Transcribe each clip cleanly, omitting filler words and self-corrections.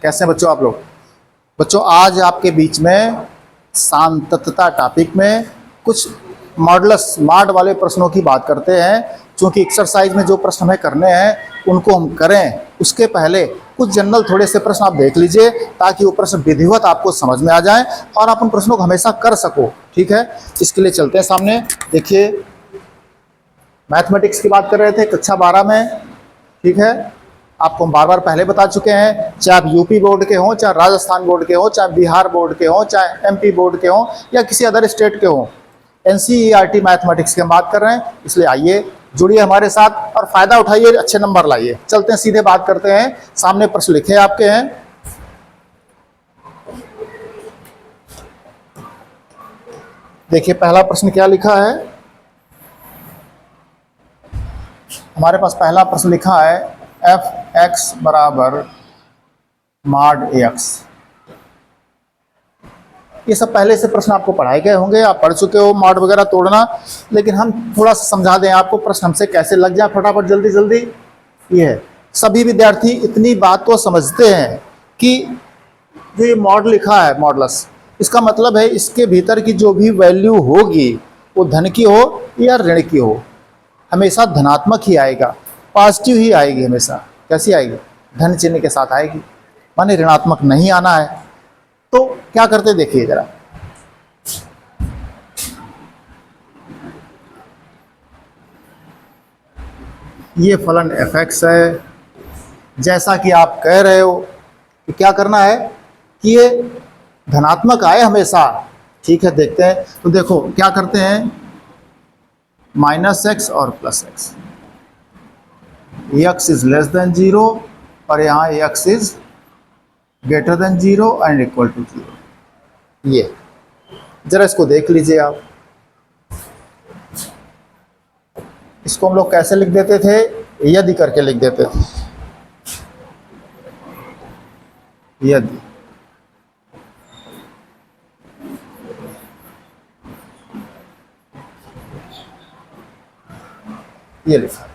कैसे हैं बच्चों आप लोग? बच्चों आज आपके बीच में सांतत्ता टॉपिक में कुछ मॉडलस स्मार्ट वाले प्रश्नों की बात करते हैं। क्योंकि एक्सरसाइज में जो प्रश्न हमें करने हैं उनको हम करें, उसके पहले कुछ जनरल थोड़े से प्रश्न आप देख लीजिए ताकि वो प्रश्न विधिवत आपको समझ में आ जाए और आप उन प्रश्नों को हमेशा कर सको। ठीक है, इसके लिए चलते हैं सामने। देखिए, मैथमेटिक्स की बात कर रहे थे कक्षा 12 में। ठीक है, आपको हम बार बार पहले बता चुके हैं, चाहे आप यूपी बोर्ड के हों, चाहे राजस्थान बोर्ड के हों, चाहे बिहार बोर्ड के हों, चाहे एमपी बोर्ड के हों या किसी अदर स्टेट के हों, एनसीईआरटी मैथमेटिक्स की हम बात कर रहे हैं। इसलिए आइए जुड़िए हमारे साथ और फायदा उठाइए, अच्छे नंबर लाइए। चलते हैं सीधे बात करते हैं। सामने प्रश्न लिखे आपके हैं। देखिए पहला प्रश्न क्या लिखा है हमारे पास। पहला प्रश्न लिखा है एफ एक्स बराबर मॉड एक्स। ये सब पहले से प्रश्न आपको पढ़ाए गए होंगे, आप पढ़ चुके हो मॉड वगैरह तोड़ना, लेकिन हम थोड़ा सा समझा दें आपको, प्रश्न हमसे कैसे लग जाए फटाफट जल्दी जल्दी। ये है, सभी विद्यार्थी इतनी बात तो समझते हैं कि जो ये मॉड लिखा है मॉडलस, इसका मतलब है इसके भीतर की जो भी वैल्यू होगी वो धन की हो या ऋण की हो, हमेशा धनात्मक ही आएगा, पॉजिटिव ही आएगी हमेशा। कैसी आएगी? धन चिन्ह के साथ आएगी, माने ऋणात्मक नहीं आना है। तो क्या करते देखिए जरा, ये फलन एफ एक्स है, जैसा कि आप कह रहे हो कि क्या करना है कि ये धनात्मक आए हमेशा। ठीक है, देखते हैं। तो देखो क्या करते हैं, माइनस एक्स और plus x, x is less than 0 और यहाँ x is greater than 0 and equal to 0। ये जरा इसको देख लीजिए आप। इसको हम लोग कैसे लिख देते थे? यदि करके लिख देते थे, यदि। ये लिखा।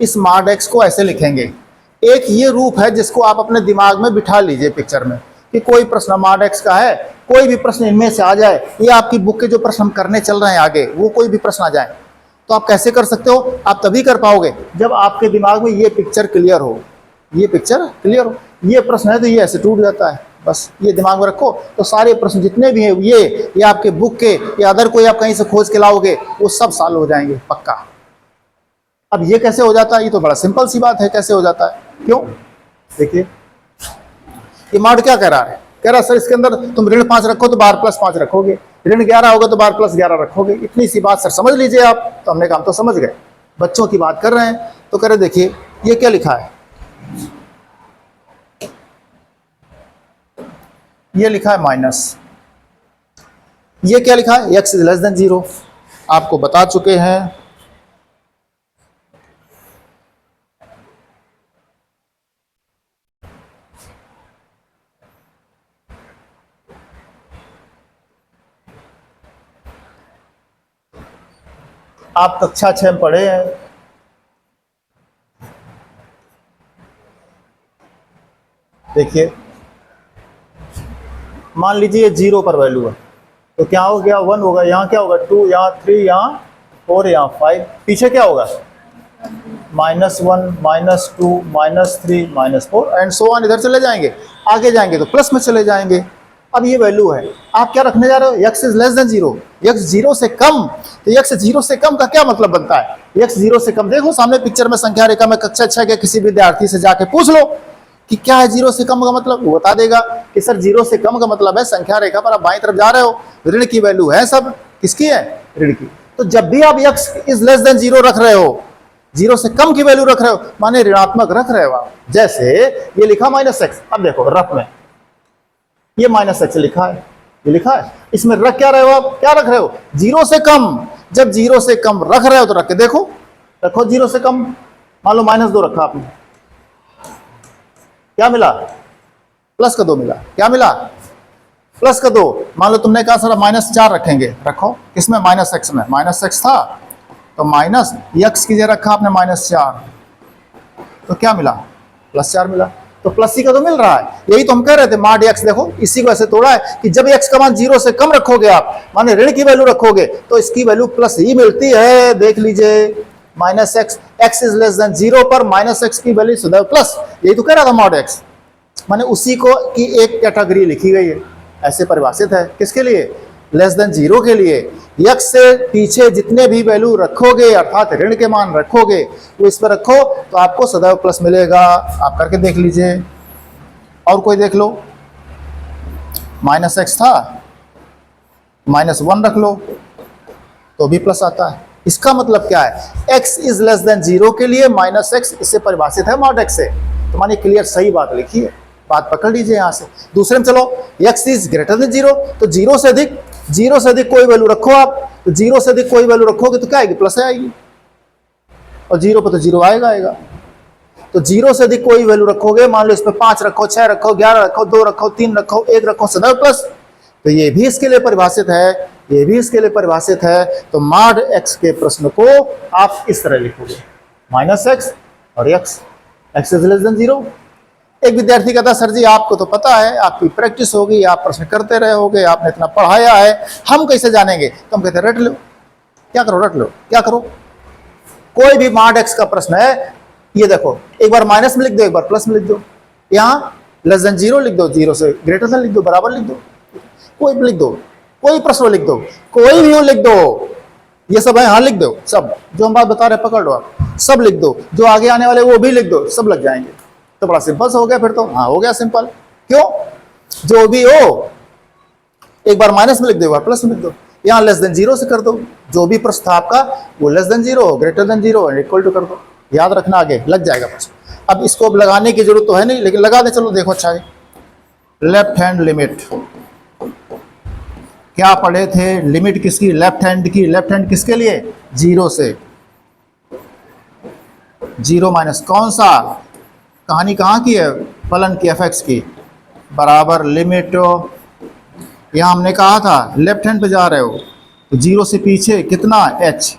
इस मॉड एक्स को ऐसे लिखेंगे। एक ये रूप है जिसको आप अपने दिमाग में बिठा लीजिए पिक्चर में, कि कोई प्रश्न मॉड एक्स का है, कोई भी प्रश्न इनमें से आ जाए, ये आपकी बुक के जो प्रश्न हम करने चल रहे हैं आगे, वो कोई भी प्रश्न आ जाए तो आप कैसे कर सकते हो? आप तभी कर पाओगे जब आपके दिमाग में ये पिक्चर क्लियर हो। ये पिक्चर क्लियर हो, ये प्रश्न है तो ये ऐसे टूट जाता है, बस ये दिमाग में रखो तो सारे प्रश्न जितने भी हैं ये आपके बुक के या अदर कोई आप कहीं से खोज के लाओगे वो सब सॉल्व हो जाएंगे पक्का। अब ये कैसे हो जाता है? ये तो बड़ा सिंपल सी बात है, कैसे हो जाता है? क्यों? देखिए ये मॉड क्या कह रहा है, कह रहा है सर इसके अंदर तुम ऋण 5 रखो तो बाहर प्लस 5 रखोगे, ऋण 11 होगा तो बाहर प्लस 11 रखोगे। इतनी सी बात सर समझ लीजिए आप। तो हमने काम तो समझ गए, बच्चों की बात कर रहे हैं। तो कह रहे देखिए ये क्या लिखा है, ये लिखा है माइनस, ये क्या लिखा है, एक्स इज लेस देन 0। आपको बता चुके हैं आप कक्षा 6 में पढ़े हैं। देखिए मान लीजिए 0 पर वैल्यू है तो क्या हो गया, 1 होगा, यहाँ क्या होगा 2, यहाँ 3, यहाँ 4, यहाँ 5, पीछे क्या होगा -1, -2, -3, -4 एंड सो ऑन। इधर चले जाएंगे, आगे जाएंगे तो प्लस में चले जाएंगे। अब ये वैल्यू है, आप क्या रखने जा रहे हो, x is less than 0, x 0 से कम। तो एक्स 0 से कम का क्या मतलब बनता है? एक्स 0 से कम, देखो सामने पिक्चर में संख्या रेखा में कक्षा 6 के किसी विद्यार्थी से जाके पूछ लो कि क्या है 0 से कम का मतलब, वो बता देगा कि सर 0 से कम का मतलब है संख्या रेखा पर आप बाईं तरफ जा रहे हो, ऋण की वैल्यू है, सब किसकी है, ऋण की। तो जब भी आप एक्स इज लेस देन 0 रख रहे हो, 0 से कम की वैल्यू रख रहे हो, माने ऋणात्मक रख रहे हो आप। जैसे ये लिखा -x, अब देखो रफ में ये -x लिखा है, ये लिखा है, इसमें रख क्या रहे हो आप, क्या रख रहे हो, 0 से कम। जब 0 से कम रख रहे हो तो रख के देखो, रखो 0 से कम, मान लो -2 रखा आपने, क्या मिला, प्लस का 2 मिला। क्या मिला, प्लस का 2। मान लो तुमने कहा सर -4 रखेंगे, रखो किसमें, -x में, -x था तो -x की जगह रखा आपने -4, तो क्या मिला, +4 मिला, तो प्लस सी का तो मिल रहा है। यही तो हम कह रहे थे मॉड एक्स, देखो इसी को ऐसे तोड़ा है कि जब एक्स का मान 0 से कम रखोगे आप, माने ऋण की वैल्यू रखोगे, तो इसकी वैल्यू प्लस ही मिलती है। देख लीजिए -x, x is less than 0 पर -x की वैल्यू सदैव प्लस, यही तो कह रहा था मॉड एक्स, माने उसी को की एक कैटेगरी लिखी गई है, ऐसे परिभाषित है। किसके लिए? लेस देन 0 के लिए। x से पीछे जितने भी वैल्यू रखोगे अर्थात ऋण के मान रखोगे, वो इस पर रखो तो आपको सदैव प्लस मिलेगा। आप करके देख लीजिए। और कोई देख लो, -x था, -1 रख लो तो भी प्लस आता है। इसका मतलब क्या है? x इज लेस देन 0 के लिए -x इससे परिभाषित है मॉड x से। तो मानिए क्लियर सही बात लिखी है, बात पकड़ लीजिए यहाँ से। दूसरे में चलो, x इज ग्रेटर देन 0, तो 0 से अधिक कोई वैल्यू रखो आप, तो 0 से अधिक कोई वैल्यू रखोगे तो क्या आएगी? प्लस आएगी, और 0 पर तो 0 आएगा। तो 0 से अधिक कोई वैल्यू रखोगे, मान लो इसमें 5 रखो, 6 रखो, 11 रखो, 2 रखो, 3 रखो, 1 रखो, सदैव प्लस। तो ये भी इसके लिए परिभाषित है, ये भी इसके लिए परिभाषित है। तो मॉड x के प्रश्न को आप इस तरह लिखोगे, -x और x इज लेस देन 0। एक विद्यार्थी कहता सर जी आपको तो पता है, आपकी प्रैक्टिस होगी, आप प्रश्न करते रहे होगे, आपने इतना पढ़ाया है, हम कैसे जानेंगे? तो हम कहते रट लो। क्या करो? रट लो। क्या करो? कोई भी मॉड x का प्रश्न है, ये देखो, एक बार माइनस में लिख दो, एक बार प्लस में लिख दो, यहाँ लेस देन 0 लिख दो, 0 से ग्रेटर देन लिख दो, बराबर लिख दो, कोई भी लिख दो, कोई प्रश्न लिख दो, कोई भी लिख दो, ये सब है, हाँ लिख दो, सब जो हम बात बता रहे पकड़ लो आप, सब लिख दो, जो आगे आने वाले वो भी लिख दो, सब लग जाएंगे। तो बड़ा सिंपल हो गया फिर तो। हाँ हो गया सिंपल। क्यों? जो भी हो, एक बार माइनस में लिख दो, एक बार प्लस में लिख दो, यहाँ लेस देन 0 से कर दो, जो भी प्रश्न था आपका वो less than 0, greater than 0 equal to कर दो, याद रखना, आगे लग जाएगा प्रश्न। अब इसको अब लगाने की जरूरत तो है नहीं, लेकिन लगा दे। चलो देखो, अच्छा है, लेफ्ट हैंड लिमिट क्या पढ़े थे? लिमिट किसकी? लेफ्ट हैंड की। लेफ्ट हैंड किसके लिए? 0 से 0 माइनस कौन सा? कहानी कहाँ की है? फलन की, fx की, बराबर लिमिट, यहाँ हमने कहा था लेफ्ट हैंड पे जा रहे हो तो 0 से पीछे कितना? h,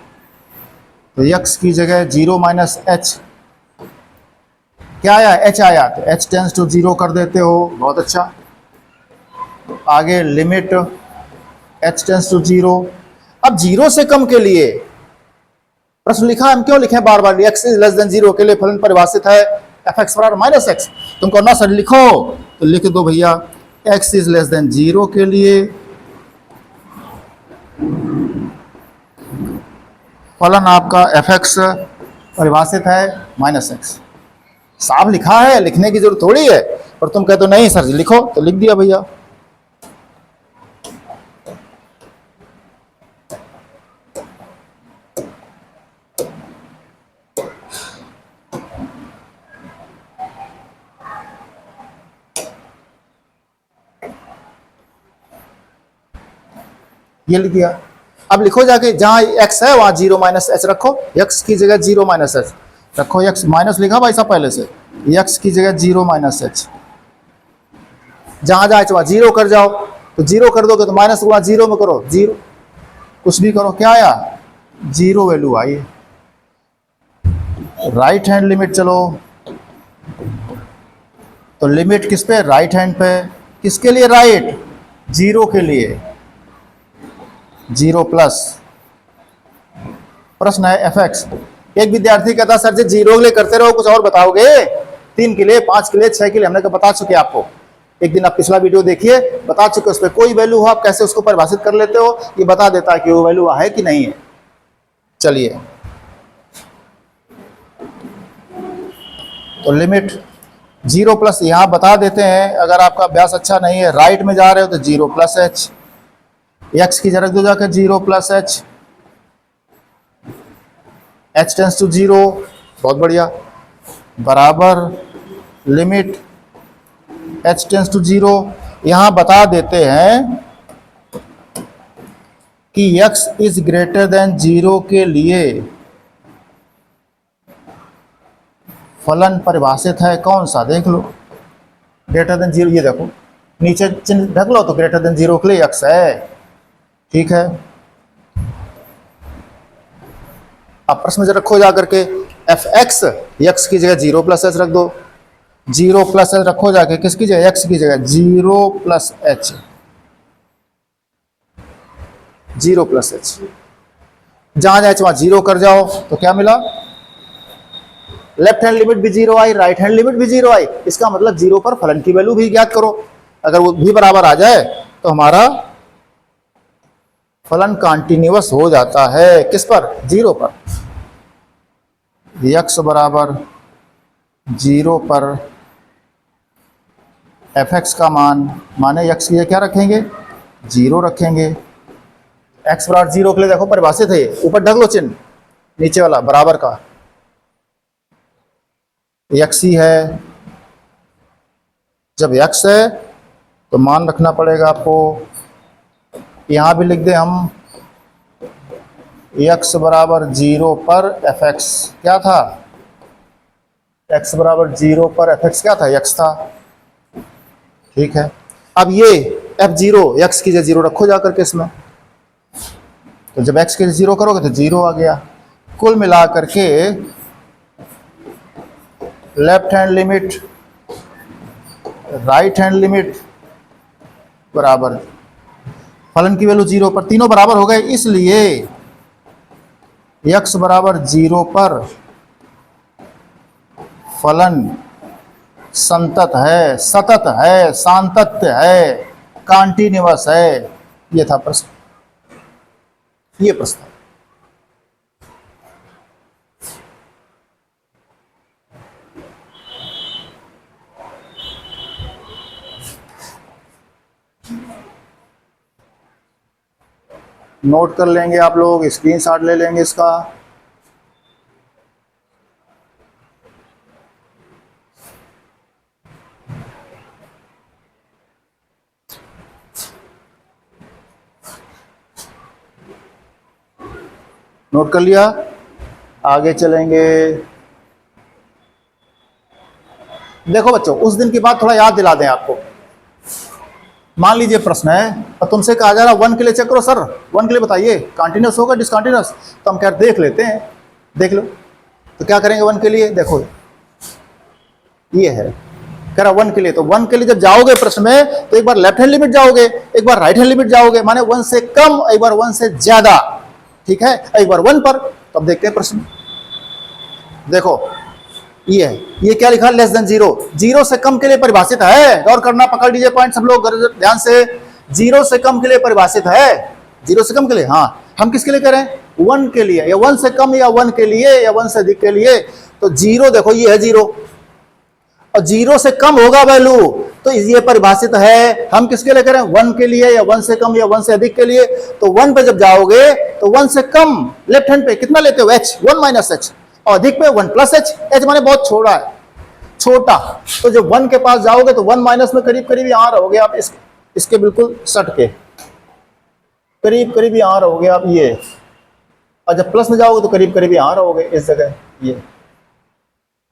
तो x की जगह 0 माइनस h क्या आया? h आया, तो h टेंस टू 0 कर देते हो, बहुत अच्छा। आगे लिमिट h टेंस टू 0। अब 0 से कम के लिए प्रश्न लिखा, हम क्यों लिखे बार बार? x इज लेस देन 0 के लिए फलन परिभाषित है fx बराबर -x। तुमको ना सर लिखो तो लिख दो भैया, x इज लेस देन 0 के लिए फलन आपका fx परिभाषित है -x। साफ लिखा है, लिखने की जरूरत थोड़ी है। पर तुम कहते हो नहीं सर जी लिखो, तो लिख दिया भैया। ये लिख दिया। अब लिखो जाके, जहां x है वहां 0 माइनस h रखो, x की जगह 0 माइनस h रखो, x माइनस लिखा भाई साहब पहले से, x की जगह 0 माइनस h, जहां जाए वहां 0 कर जाओ, तो 0 कर दोगे तो माइनस वहां 0 में करो 0, कुछ भी करो, क्या आया? 0 वैल्यू आई। राइट हैंड लिमिट चलो, तो लिमिट किस पे? राइट हैंड पे। किसके लिए राइट? 0 के लिए, 0 प्लस। प्रश्न है fx। एक विद्यार्थी कहता सर जी 0 के लिए करते रहो, कुछ और बताओगे? 3 के लिए, 5 के लिए, 6 के लिए, हमने बता चुके आपको। एक दिन आप पिछला वीडियो देखिए, बता चुके। उस पर कोई वैल्यू हो आप कैसे उसको परिभाषित कर लेते हो, ये बता देता है कि वो वैल्यू है कि नहीं है। चलिए, तो लिमिट 0 प्लस यहां बता देते हैं। अगर आपका अभ्यास अच्छा नहीं है, राइट में जा रहे हो तो 0 प्लस h, x की जगह दो जाकर 0 plus h, h tends to 0, बहुत बढ़िया, बराबर लिमिट h टेंस टू 0। यहां बता देते हैं कि x इज ग्रेटर देन 0 के लिए फलन परिभाषित है कौन सा? देख लो, ग्रेटर देन 0, ये देखो नीचे चिन्ह ढक लो, तो ग्रेटर देन 0 के लिए x है, ठीक है। अब प्रश्न में रखो जाकर के fx, x की जगह 0 प्लस h रख दो, जीरो प्लस एच रखो जाके, किसकी जगह, एक्स की जगह, zero plus H, zero plus H, जहां एच वहां जीरो कर जाओ तो क्या मिला, लेफ्ट हैंड लिमिट भी जीरो आई, राइट हैंड लिमिट भी जीरो आई, इसका मतलब जीरो पर फलन की वैल्यू भी ज्ञात करो। अगर वो भी बराबर आ जाए तो हमारा फलन कॉन्टिन्यूअस हो जाता है, किस पर, जीरो पर। यक्स बराबर जीरो पर एफ एक्स का मान, माने यक्स की क्या रखेंगे, जीरो रखेंगे। एक्स बराबर जीरो के लिए देखो परिभाषित है, ऊपर ढक लो चिन्ह, नीचे वाला बराबर का यक्स ही है। जब यक्स है तो मान रखना पड़ेगा आपको, यहां भी लिख दे हम, यक्स बराबर जीरो पर एफ एक्स क्या था, एक्स बराबर जीरो पर एफ एक्स क्या था, यक्स था, ठीक है। अब ये एफ जीरो, यक्स की जगह जीरो रखो जाकर के इसमें, तो जब एक्स के जीरो करोगे तो जीरो आ गया। कुल मिला करके left hand limit, right hand limit बराबर फलन की वैल्यू जीरो पर, तीनों बराबर हो गए, इसलिए यक्स बराबर जीरो पर फलन संतत है, सतत है, सांतत्य है, कॉन्टिन्यूअस है। ये था प्रश्न, ये प्रश्न। नोट कर लेंगे आप लोग, स्क्रीनशॉट ले लेंगे इसका। नोट कर लिया, आगे चलेंगे। देखो बच्चों, उस दिन की बात थोड़ा याद दिला दें आपको। मान लीजिए प्रश्न है और तुमसे कहा जा रहा वन के लिए चेक करो, सर वन के लिए बताइए कॉन्टिन्यूस होगा डिसकॉन्टिन्यूस, तो हम क्या देख लेते हैं, देख लो। तो क्या करेंगे वन के लिए, देखो ये है, कह रहा वन के लिए, तो वन के लिए जब जाओगे प्रश्न में तो एक बार लेफ्ट हैंड लिमिट जाओगे, एक बार राइट हैंड लिमिट जाओगे, माने वन से कम, एक बार वन से ज्यादा, ठीक है, एक बार वन पर। तो अब देखते हैं प्रश्न, देखो ये है, ये क्या लिखा, लेस देन जीरो, जीरो से कम के लिए परिभाषित है, गौर करना, पकड़ लीजिए पॉइंट सब लोग ध्यान से, जीरो से कम के लिए परिभाषित है, जीरो से कम के लिए, हाँ हम किसके लिए करें, वन के लिए, या वन से कम या वन के लिए या वन से अधिक के लिए। तो जीरो देखो ये है जीरो, और जीरो से कम होगा वैल्यू, तो ये परिभाषित है, हम किसके लिए करें, वन के लिए या वन से कम या वन से अधिक के लिए। तो वन पे जब जाओगे तो वन से कम लेफ्ट हैंड पे कितना लेते हो, एच, वन माइनस एच, और अधिक पे वन प्लस एच, एच माने बहुत छोटा है, छोटा। तो जब वन के पास जाओगे तो वन माइनस में करीब करीब यहां रहोगे आप, इसके बिल्कुल सट के करीब करीब यहां रहोगे आप ये, और जब प्लस में जाओगे तो करीब करीब यहां रहोगे इस जगह ये।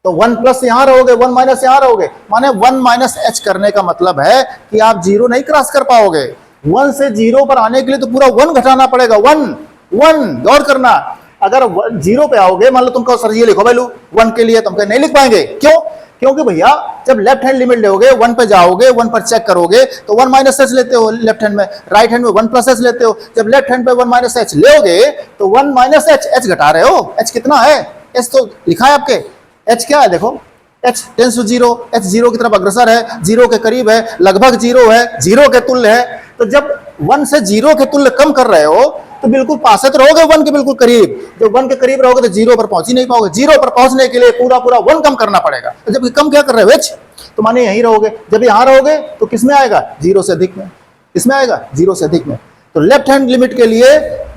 तो वन प्लस यहां रहोगे, वन माइनस यहां रहोगे, माने वन माइनस एच करने का मतलब है कि आप जीरो नहीं क्रॉस कर पाओगे। वन से जीरो पर आने के लिए तो पूरा वन घटाना पड़ेगा, वन वन, गौर करना। अगर जीरो पे आओगे, मान लो तुम कहो सर ये लिखो वैल्यू वन के लिए, तुम कहे नहीं लिख पाएंगे, क्यों, क्योंकि भैया जब लेफ्ट हैंड लिमिट लोगे, वन पे जाओगे, वन पर चेक करोगे तो वन माइनस एच लेते हो लेफ्ट हैंड में, राइट हैंड में वन प्लस एच लेते हो। जब लेफ्ट हैंड पे वन माइनस एच लोगे तो वन माइनस एच, एच घटा रहे हो, एच कितना है, एच तो लिखा है आपके, एच क्या है देखो, h tends to zero, h zero की तरफ अग्रसर है, जीरो के करीब है, लगभग जीरो है, जीरो के तुल्य है। तो जब वन से जीरो के तुल्य कम कर रहे हो तो बिल्कुल पास है, तो रहोगे वन के बिल्कुल करीब। जब वन के करीब रहोगे तो जीरो पर पहुंच ही नहीं पाओगे, जीरो पर पहुंचने के लिए पूरा पूरा वन कम करना पड़ेगा। तो जब कम क्या कर रहे हो, एच, तो माने यहीं रहोगे। जब यहां रहोगे तो किसमें आएगा, जीरो से अधिक में, किसमें आएगा, जीरो से अधिक में। तो लेफ्ट हैंड लिमिट के लिए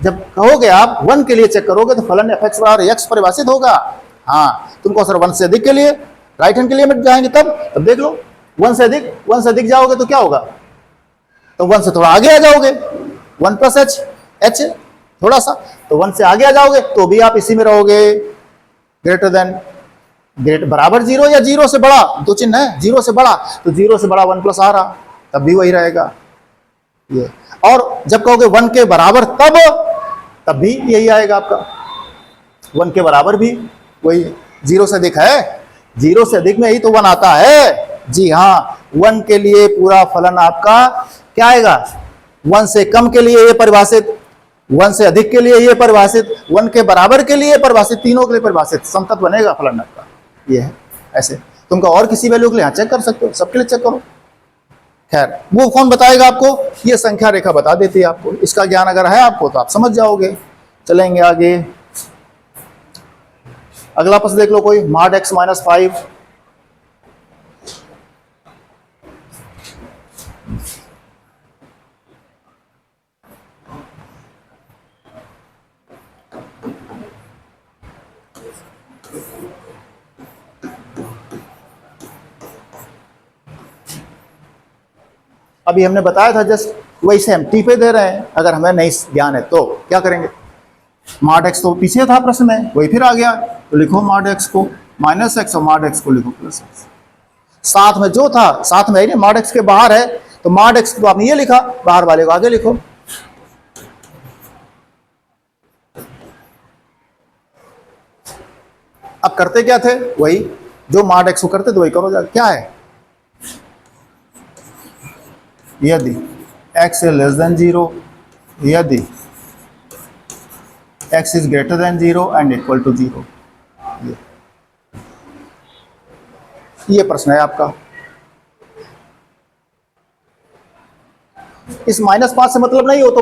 जब कहोगे आप वन के लिए चेक करोगे तो फलन एफ एक्स बराबर एक्स परिभाषित होगा। हाँ, तुमको सर वन से अधिक के लिए, राइट हैंड के लिए लिमिट जाएंगे तब देख लो, वन से अधिक जाओगे तो क्या होगा, तो वन से थोड़ा आगे आ जाओगे, वन प्लस एच, एच थोड़ा सा, तो वन से आगे आ जाओगे तो भी आप इसी में रहोगे, ग्रेटर देन, ग्रेट बराबर जीरो या जीरो से बड़ा, दो चिन्ह है, जीरो से बड़ा, तो जीरो से बड़ा वन प्लस आ रहा, तब भी वही रहेगा ये। और जब कहोगे वन के बराबर तब भी यही आएगा आपका, वन के बराबर भी वही, जीरो से अधिक है जीरो से अधिक में ही तो 1 आता है। जी हाँ, 1 के लिए पूरा फलन आपका क्या आएगा, 1 से कम के लिए ये परिभाषित, 1 से अधिक के लिए ये परिभाषित, 1 के बराबर के लिए परिभाषित, तीनों के लिए परिभाषित समतत्व बनेगा फलन आपका। ये है ऐसे, तुमको और किसी वैल्यू के लिए चेक कर सकते हो, सबके लिए चेक करो। खैर वो कौन बताएगा आपको, ये संख्या रेखा बता देती है आपको। इसका ज्ञान अगर है आपको तो आप समझ जाओगे। चलेंगे आगे, अगला प्रश्न देख लो कोई, mod x माइनस 5। अभी हमने बताया था जस्ट वैसे हम टी पे दे रहे हैं, अगर हमें नहीं ज्ञान है तो क्या करेंगे। mod x तो पीछे था प्रश्न में, वही फिर आ गया, तो लिखो mod x को माइनस एक्स और mod x को लिखो प्लस एक्स। साथ में जो था साथ में ही mod x के बाहर है, तो mod x को आपने ये लिखा, बाहर वाले को आगे लिखो। अब करते क्या थे, वही जो mod x को करते तो वही करो जा। क्या है, यदि x is less than 0, यदि x is greater than 0 and equal to 0, ये प्रश्न है आपका। इस -5 से मतलब नहीं हो तो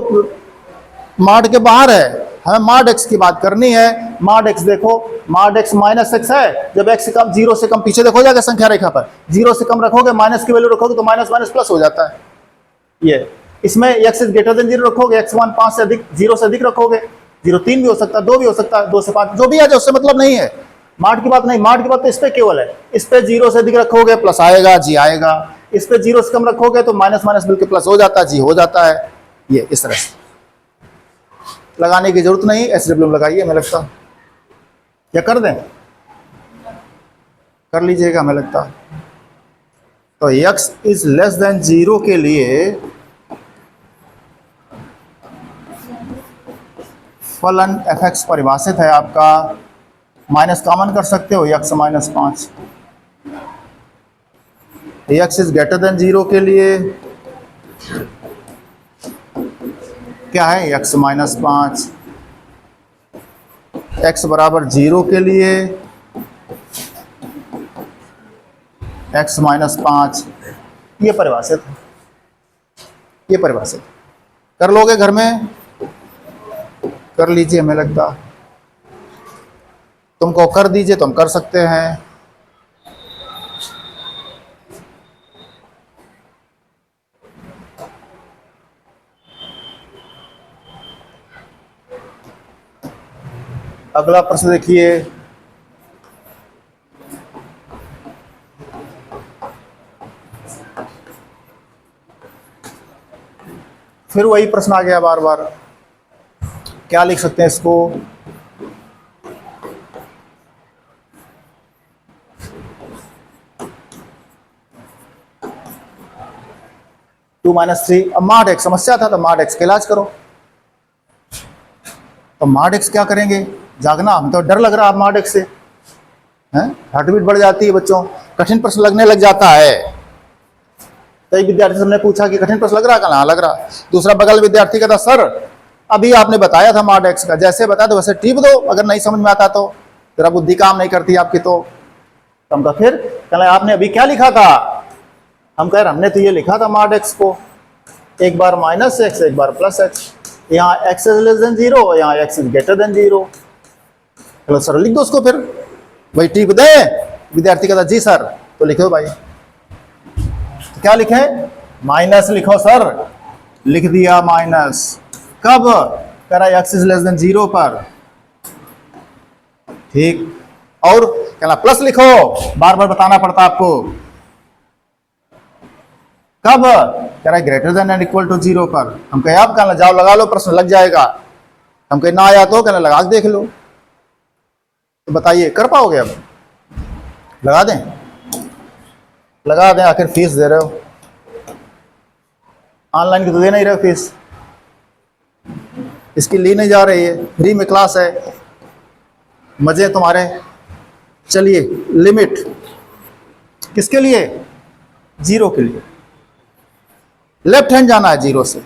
mod के बाहर है, हमें mod x की बात करनी है। mod x देखो, mod x माइनस एक्स है, जब x से कम, 0 से कम, पीछे देखो जाएगा संख्या रेखा पर, 0 से कम रखोगे, माइनस की वैल्यू रखोगे तो माइनस माइनस प्लस हो जाता है। ये इसमें x इज ग्रेटर देन 0 रखोगे, x1 5 से अधिक, 0 से अधिक रखोगे, 0 3 भी हो सकता है, 2 भी हो सकता है, 2 से 5 जो भी आ जाए उससे मतलब नहीं है। mod की बात नहीं, mod की बात तो इस पे केवल है। इस पे 0 से अधिक रखोगे प्लस आएगा, जी आएगा। इस पे 0 से कम रखोगे तो माइनस माइनस मिलकर प्लस हो जाता है, जी हो जाता है। ये इस तरह से लगाने की जरूरत नहीं, SW लगाइए, हमें लगता क्या कर दें, कर लीजिएगा हमें लगता। तो x इज लेस देन 0 के लिए फलन fx परिभाषित है आपका, माइनस कॉमन कर सकते हो, x minus 5। x is greater than 0 के लिए क्या है, x माइनस 5। x बराबर 0 के लिए x माइनस 5, ये परिभाषित है, ये परिभाषित कर लोगे घर में, कर लीजिए, हमें लगता तुमको कर दीजिए तो हम कर सकते हैं। अगला प्रश्न देखिए, फिर वही प्रश्न आ गया बार बार। क्या लिख सकते हैं इसको, टू माइनस 3। अब mod x समस्या था तो mod x का इलाज करो। तो mod x क्या करेंगे, जागना, हम तो डर लग रहा है mod x से, हैं, हार्ट बीट बढ़ जाती है बच्चों, कठिन प्रश्न लगने लग जाता है। कई विद्यार्थी से हमने पूछा कि कठिन प्रश्न लग रहा, कहाँ लग रहा। दूसरा बगल विद्यार्थी कहता सर अभी आपने बताया था mod x का, जैसे बताया तो वैसे टिप दो, अगर नहीं समझ में आता तो, तेरा बुद्धि काम नहीं करती आपकी तो। हम कहा फिर कहना आपने अभी क्या लिखा था, हम कह रहे हमने तो ये लिखा था mod x को, एक बार माइनस एक्स एक बार प्लस एक्स, यहाँ x इज लेस देन 0, यहाँ x इज ग्रेटर देन 0। चलो सर लिख दो उसको, फिर वही टिप दे। विद्यार्थी कहता जी सर, तो लिखो भाई, तो क्या लिखे, माइनस लिखो सर, लिख दिया माइनस। कब, कह रहा है x इज लेस देन 0 पर, ठीक। और कहना प्लस लिखो, बार बार बताना पड़ता आपको। कब, कह रहा है greater than and equal to 0 पर। हम कहे आप कहना जाओ लगा लो, प्रश्न लग जाएगा। हम कहे ना आया तो कहना लगा के देख लो। तो बताइए कर पाओगे, अब लगा दें, लगा दें, आखिर फीस दे रहे हो, ऑनलाइन की तो दे नहीं रहे हो फीस, इसकी ली नहीं जा रही है, फ्री में क्लास है, मजे तुम्हारे। चलिए लिमिट किसके लिए? जीरो के लिए। लेफ्ट हैंड जाना है जीरो से,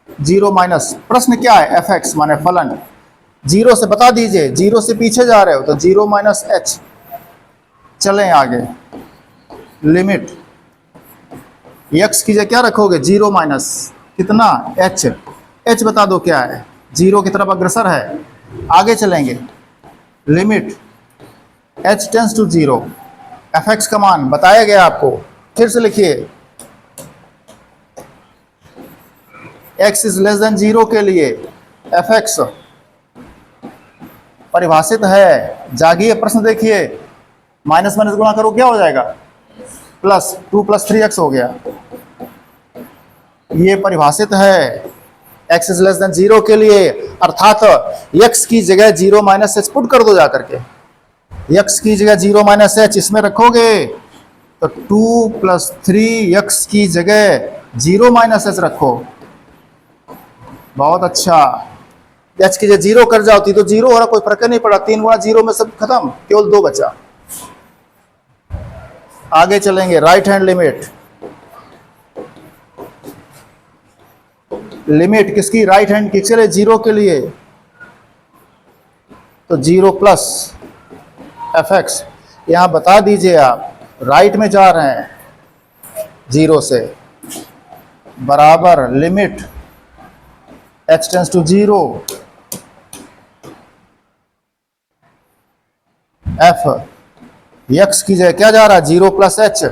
जीरो माइनस, प्रश्न क्या है? एफ एक्स माने फलन। जीरो से बता दीजिए, जीरो से पीछे जा रहे हो तो जीरो माइनस एच। चलें आगे, लिमिट एक्स की जगह क्या रखोगे? जीरो माइनस कितना? एच। एच बता दो क्या है? जीरो की तरफ अग्रसर है। आगे चलेंगे, limit h tends to zero, f x का मान बताया गया आपको, फिर से लिखिए, x is less than zero के लिए एफ एक्स परिभाषित है, जागिए प्रश्न देखिए, माइनस माइनस गुणा करो क्या हो जाएगा? प्लस, 2 + 3x हो गया। ये परिभाषित है x is less than zero के लिए, अर्थात x की जगह जीरो माइनस एच पुट कर दो जा करके, x की जगह जीरो माइनस एच इसमें रखोगे तो 2 + 3x की जगह जीरो माइनस एच रखो। बहुत अच्छा, एच की जगह जीरो कर जाओ तो जीरो हो रहा, कोई फर्क नहीं पड़ा, 3 गुणा जीरो में सब खत्म, केवल 2 बचा। आगे चलेंगे, राइट हैंड लिमिट, लिमिट किसकी? राइट हैंड की। चले जीरो के लिए तो जीरो प्लस एफ एक्स, यहां बता दीजिए आप राइट में जा रहे हैं जीरो से, बराबर limit h tends to zero f x की जगह क्या जा रहा है? जीरो प्लस एच,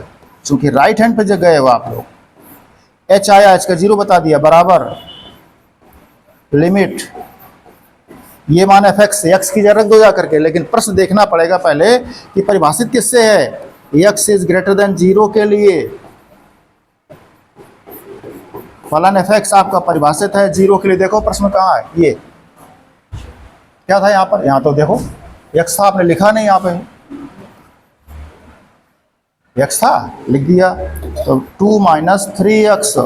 चूंकि राइट हैंड पे गए हो आप लोग, एच आया, एच का जीरो बता दिया, बराबर लिमिट, ये मान एफ एक्स, एक्स की जगह रख दो जा करके, लेकिन प्रश्न देखना पड़ेगा पहले कि परिभाषित किससे है? X is greater then zero के लिए फलन एफ एक्स आपका परिभाषित है जीरो के लिए। देखो प्रश्न कहाँ है, ये क्या था यहाँ पर? यहाँ तो देखो एक्स था, आपने लिखा नहीं, यहाँ पे एक्स था, लिख दिया, तो 2 - 3x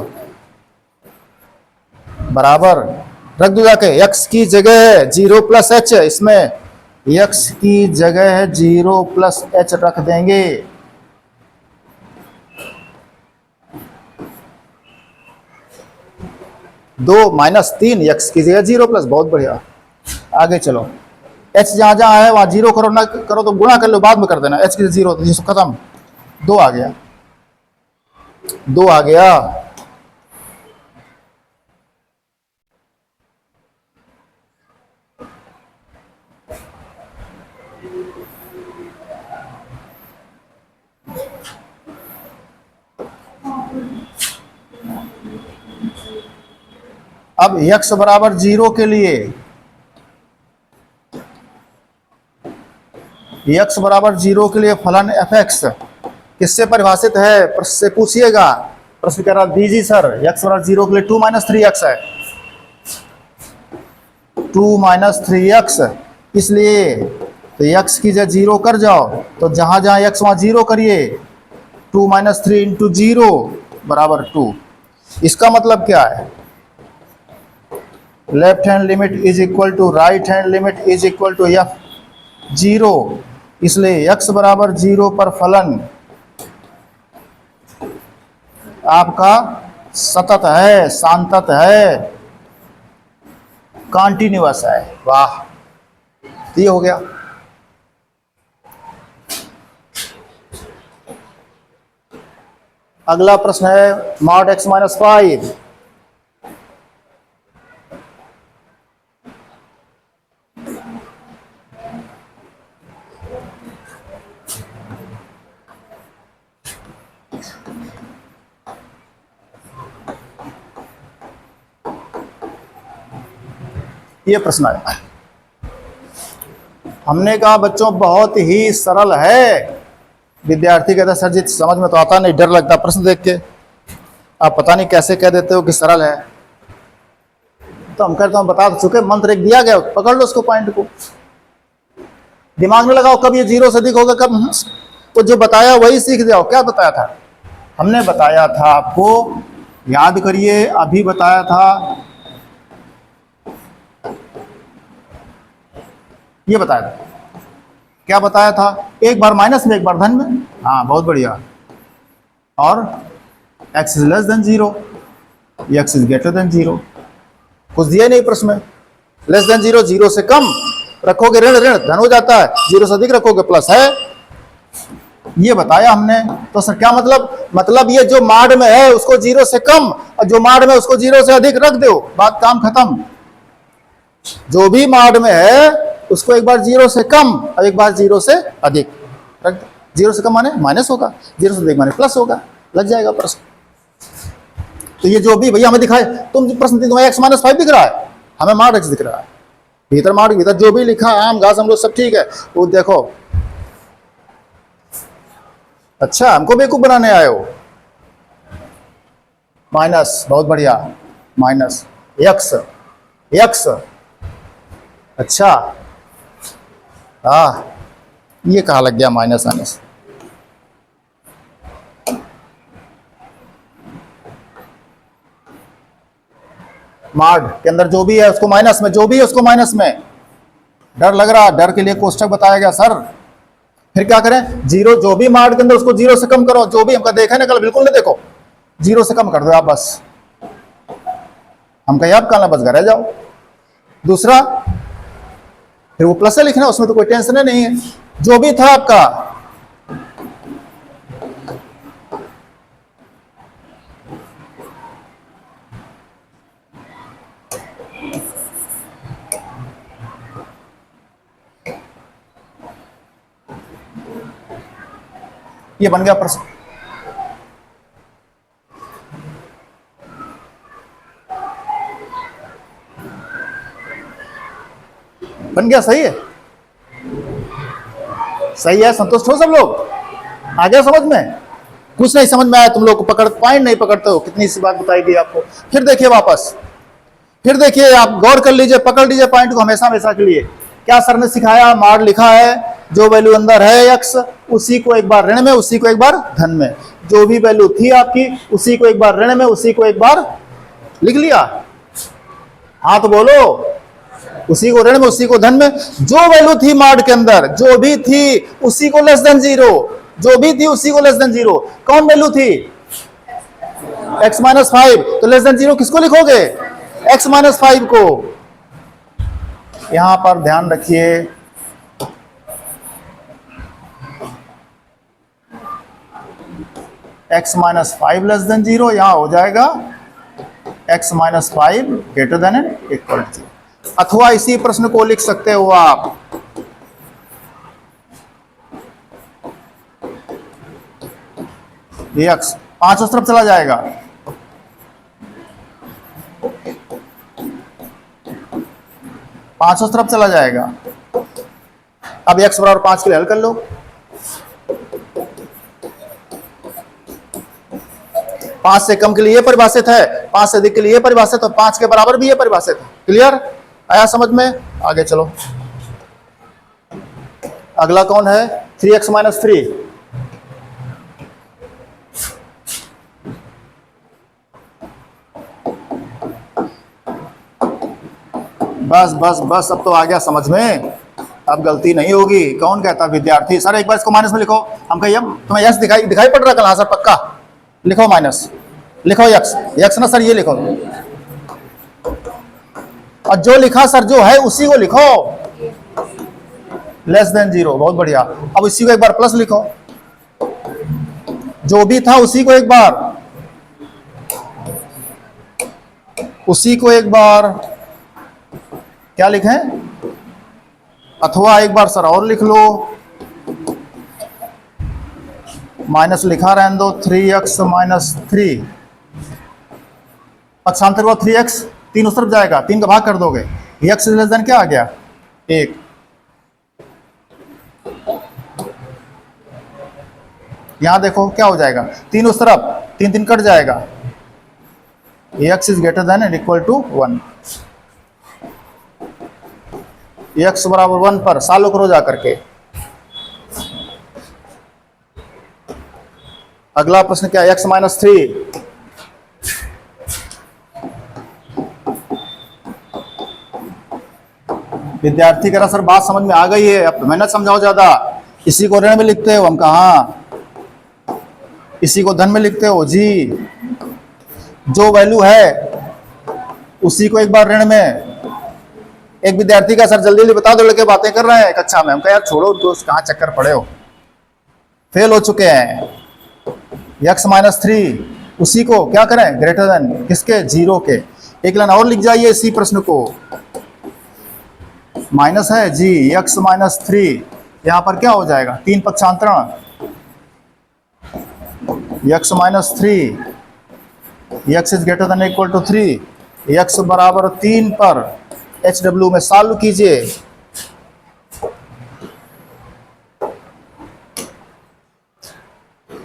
बराबर रख दो जाके, x की जगह जीरो प्लस एच, इसमें x की जगह जीरो प्लस एच रख देंगे। दो -3 x की जगह जीरो प्लस, बहुत बढ़िया। आगे चलो, h जहां जहां है वहां जीरो करो, ना करो तो गुणा कर लो, बाद में कर देना, h की जगह जीरो तो खत्म, 2 आ गया, 2 आ गया। अब x बराबर जीरो के लिए, x बराबर जीरो के लिए फलन एफ एक्स किससे परिभाषित है? प्रश्न से पूछिएगा, प्रश्न कह रहा दीजिए सर, x बराबर जीरो के लिए 2 - 3x है, 2 - 3x, इसलिए तो x की जगह जीरो कर जाओ, तो जहां जहां x वहां जीरो करिए, 2 - 3 × 0 बराबर 2। इसका मतलब क्या है? Left hand limit is equal to right hand limit is equal to f zero, इसलिए x बराबर जीरो पर फलन आपका सतत है, सांतत है, कॉन्टिन्यूअस है। वाह, ये हो गया। अगला प्रश्न है mod x - 5, ये प्रश्न है। हमने कहा बच्चों बहुत ही सरल है, विद्यार्थी कहता सर जी समझ में तो आता नहीं, डर लगता प्रश्न देख के, आप पता नहीं कैसे कह देते हो कि सरल है। तो हम कहते हैं बता चुके, मंत्र एक दिया गया, पकड़ लो उसको, पॉइंट को दिमाग में लगाओ, कब ये जीरो से अधिक होगा, कब तो जो बताया वही सीख जाओ। क्या बताया था? हमने बताया था आपको, याद करिए, अभी बताया था, ये बताया था, क्या बताया था? एक बार माइनस में एक बार धन में, हाँ बहुत बढ़िया। और x is less than 0, x is greater than 0। कुछ दिया नहीं प्रश्न में। लेस देन 0, 0 से कम रखोगे ऋण ऋण धन हो जाता है, 0 से अधिक रखोगे प्लस है, ये बताया हमने। तो सर क्या मतलब ये जो माड में है उसको 0 से कम और जो माड में उसको 0 से अधिक रख दो, बात काम खत्म। जो भी माड में है उसको एक बार 0 से कम और एक बार 0 से अधिक रख दो। 0 से कम माने माइनस होगा, 0 से अधिक माने प्लस होगा, लग जाएगा प्रश्न। तो ये जो भी भैया हमें दिखाए, तुम प्रश्न तुम्हें x-5 दिख रहा है, हमें माड x दिख रहा है, भीतर माड भीतर जो भी लिखा आम घास हम लोग सब ठीक है, वो देखो। अच्छा हमको बेवकूफ बनाने आए हो। माइनस, बहुत बढ़िया, माइनस x, x। अच्छा ये कहाँ लग गया माइनस माइनस। माड के अंदर जो भी है उसको माइनस में, जो भी है उसको माइनस में। डर लग रहा, डर के लिए कोष्टक बताया गया सर। फिर क्या करें, 0 जो भी माड के अंदर उसको 0 से कम करो, जो भी हमका देखा ना कल, बिल्कुल नहीं देखो, 0 से कम कर दो आप बस। हम कहीं आप कल बस घर रह जाओ। दूसरा फिर वो प्लस से लिखना, उसमें तो कोई टेंशन नहीं है, जो भी था आपका। ये बन गया प्रश्न। बन गया, सही है, सही है, संतुष्ट हो सब लोग? आ गया समझ में? कुछ नहीं समझ में आया तुम लोग को, पकड़ पॉइंट नहीं पकड़ते हो, कितनी सी बात बताई दी आपको। फिर देखिए वापस, फिर देखिए, आप गौर कर लीजिए, पकड़ लीजिए पॉइंट को हमेशा हमेशा के लिए। क्या सर ने सिखाया, माड लिखा है, जो वैल्यू अंदर है x, उसी को एक बार ऋण में, उसी को एक बार धन में। जो भी वैल्यू थी आपकी उसी को एक बार ऋण में, उसी को एक बार लिख लिया। हाँ तो बोलो, उसी को ऋण में उसी को धन में। जो वैल्यू थी माड के अंदर, जो भी थी उसी को लेस देन 0, जो भी थी उसी को लेस देन 0। कौन वैल्यू थी? x-5। तो लेस देन 0 किसको लिखोगे? x-5 को। यहां पर ध्यान रखिए, x-5 लेस देन 0, यहां हो जाएगा x-5 greater than and equal to. अथवा इसी प्रश्न को लिख सकते हो आप, ये x 5 उस तरफ चला जाएगा, उस तरफ चला जाएगा। अब x बराबर 5 के लिए हल कर लो। 5 से कम के लिए ये परिभाषित है, 5 से अधिक के लिए ये परिभाषित है, 5 के बराबर भी ये परिभाषित है। क्लियर? आया समझ में? आगे चलो। अगला कौन है? 3x-3। बस बस बस, अब तो आ गया समझ में, अब गलती नहीं होगी। कौन कहता विद्यार्थी सर एक बार इसको माइनस में लिखो? हम कहिए तुम्हें यस दिखाई पड़ रहा है कल? हाँ सर पक्का, लिखो माइनस, लिखो यक्स ना सर, ये लिखो। और जो लिखा सर जो है उसी को लिखो, लेस देन 0। बहुत बढ़िया। अब इसी को एक बार प्लस लिखो, जो भी था उसी को एक बार, उसी को एक बार क्या लिखें? अथवा एक बार सर और लिख लो, माइनस लिखा रहने दो, 3x-3। पक्षांतर हुआ 3x, 3 उस तरफ जाएगा, 3 का भाग कर दोगे, x लेस देन क्या आ गया? 1। यहां देखो क्या हो जाएगा, 3 उस तरफ, 3 3 कट जाएगा, x is greater than and equal to 1। x बराबर 1 पर सालों करो जा करके। अगला प्रश्न क्या है? x-3। विद्यार्थी कह रहा सर बात समझ में आ गई है, अब मेहनत समझाओ ज्यादा, इसी को ऋण में लिखते हो। हम कहा इसी को धन में लिखते हो जी। जो वैल्यू है उसी को एक बार ऋण में। एक विद्यार्थी का सर जल्दी जल्दी बता दो, लड़के बातें कर रहे हैं कक्षा में। हम कहा यार छोड़ो दोस्त, कहाँ चक्कर पड़े हो, फेल हो चुके हैं। x माइनस 3 उसी को क्या करें, ग्रेटर देन किसके, 0 के। एक लाइन और लिख जाइए इसी प्रश्न को, माइनस है जी, x माइनस 3 यहां पर क्या हो जाएगा, 3 पक्षांतरण, x minus 3 x is greater than equal to 3, x बराबर 3 पर HW में सॉल्व कीजिए।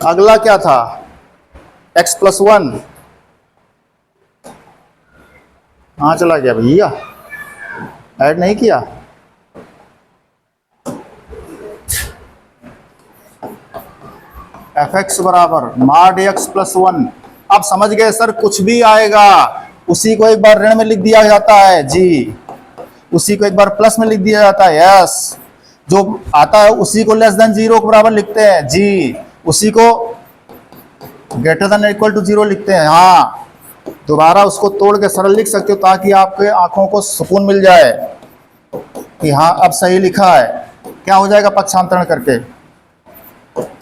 अगला क्या था, x प्लस 1, कहाँ चला गया भैया, ऐड नहीं किया। fx बराबर मॉड x प्लस 1। अब समझ गए सर, कुछ भी आएगा उसी को एक बार ऋण में लिख दिया जाता है जी, उसी को एक बार प्लस में लिख दिया जाता है यस, जो आता है उसी को लेस देन 0 के बराबर लिखते हैं जी, उसी को ग्रेटर देन इक्वल टू 0 लिखते हैं। हाँ, दोबारा उसको तोड़ के सरल लिख सकते हो ताकि आपके आंखों को सुकून मिल जाए कि हाँ अब सही लिखा है। क्या हो जाएगा पक्षांतरण करके,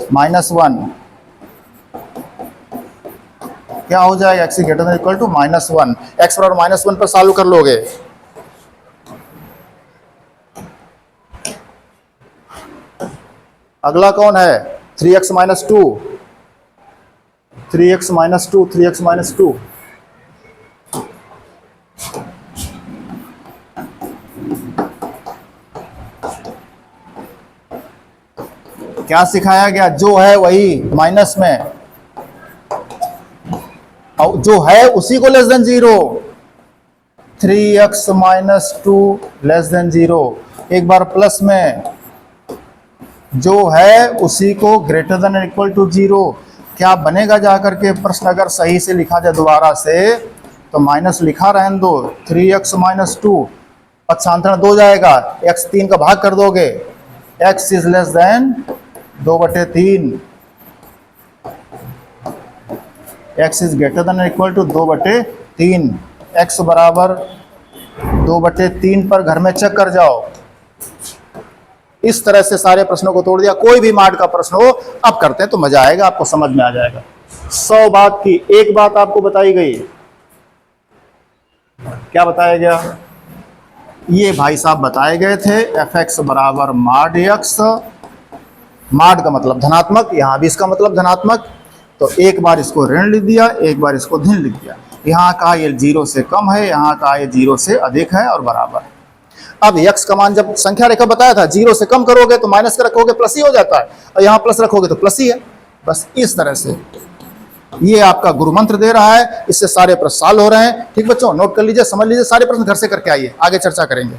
-1 क्या हो जाएगा, x greater than equal to -1, x बराबर -1 पर सॉल्व कर लोगे। अगला कौन है, 3x minus 2, 3x minus 2, 3x minus 2। क्या सिखाया गया, जो है वही माइनस में, और जो है उसी को less than 0, 3x minus 2 less than 0, एक बार प्लस में, जो है उसी को ग्रेटर देन इक्वल टू 0। क्या बनेगा जाकर के प्रश्न अगर सही से लिखा जाए दोबारा से, तो माइनस लिखा रहने दो, 3x माइनस 2 पक्षांतरण 2 जाएगा, x 3 का भाग कर दोगे, x is less than 2/3, x is greater than equal to 2/3, x बराबर 2/3 पर घर में चेक कर जाओ। इस तरह से सारे प्रश्नों को तोड़ दिया। कोई भी मार्ट का प्रश्न हो अब करते हैं तो मजा आएगा, आपको समझ में आ जाएगा। 100 बात की एक बात आपको बताई गई, क्या बताया गया, ये भाई साहब बताए गए थे fx बराबर मॉड x, मॉड का मतलब धनात्मक, यहां भी इसका मतलब धनात्मक, तो एक बार इसको ऋण लिख दिया, एक बार इसको धन लिख दिया। यहाँ कहा ये 0 से कम है, यहाँ कहा ये 0 से अधिक है और बराबर। अब x का मान जब संख्या रेखा बताया था 0 से कम करोगे तो माइनस का रखोगे प्लस ही हो जाता है, और यहाँ प्लस रखोगे तो प्लस ही है। बस इस तरह से ये आपका गुरु मंत्र दे रहा है, इससे सारे प्रश्न सॉल्व हो रहे हैं। ठीक बच्चों, नोट कर लीजिए, समझ लीजिए, सारे प्रश्न घर से करके आइए, आगे चर्चा करेंगे।